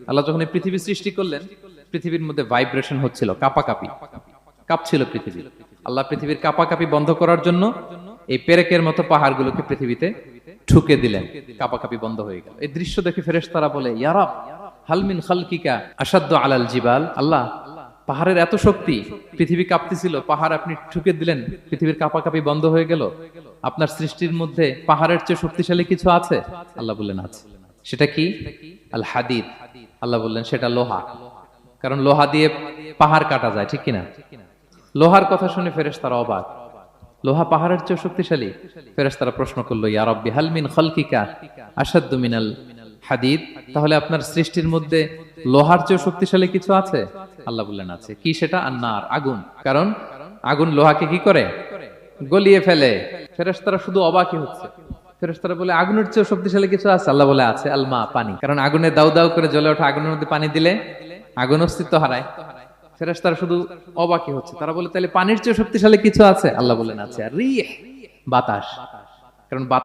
আল্লাহ যখন এই পৃথিবী সৃষ্টি করলেন, পৃথিবীর মধ্যে ভাইব্রেশন হচ্ছিল, কাঁপাকাঁপি, কাঁপছিল পৃথিবী। আল্লাহ পৃথিবীর কাঁপাকাঁপি বন্ধ করার জন্য এই পেরেকের মতো পাহাড়গুলোকে পৃথিবীতে ঠুকে দিলেন, কাঁপাকাঁপি বন্ধ হয়ে গেল। এই দৃশ্য দেখে ফেরেশতারা বলে, ইয়া রাব হালমিন খালকিকা আসাদ্দু আলাল জিবাল। আল্লাহ, পাহাড়ের এত শক্তি, পৃথিবী কাঁপতেছিল, পাহাড় আপনি ঠুকে দিলেন, পৃথিবীর কাঁপাকাঁপি বন্ধ হয়ে গেল। আপনার সৃষ্টির মধ্যে পাহাড়ের চেয়ে শক্তিশালী কিছু আছে? আল্লাহ বললেন আছে। সেটা কি? আল হাদিদ। আল্লাহ বললেন সেটা লোহা, কারণ লোহা দিয়ে পাহাড় কাটা যায়, ঠিক কিনা? লোহার কথা শুনে ফেরেশতারা অবাক, লোহা পাহাড়ের চেয়ে শক্তিশালী? ফেরেশতারা প্রশ্ন করলো, ইয়া রাব্বি হাল মিন খালকিকা আশাদ্দু মিনাল হাদিদ। তাহলে আপনার সৃষ্টির মধ্যে লোহার চেয়ে শক্তিশালী কিছু আছে? আল্লাহ বললেন আছে। কি সেটা? আন্নার, আগুন। কারণ আগুন লোহাকে কি করে? গলিয়ে ফেলে। ফেরেশতারা শুধু অবাকই হচ্ছে। ফেরেশতারা বলে, আগুনের চেয়ে শক্তিশালী কিছু আছে? আল্লাহ বলে আছে, আলমা, পানি। কারণ আগুনে দাউ দাউ করে জ্বলে ওঠা আগুনের মধ্যে পানি দিলে আগুন অস্তিত্ব হারায়। ফেরেশতারা শুধু অবাকই হচ্ছে। তারা বলে, তাহলে পানির চেয়ে শক্তিশালী কিছু আছে? আল্লাহ বলেন আছে। আর রিহ, বাতাস। কারণ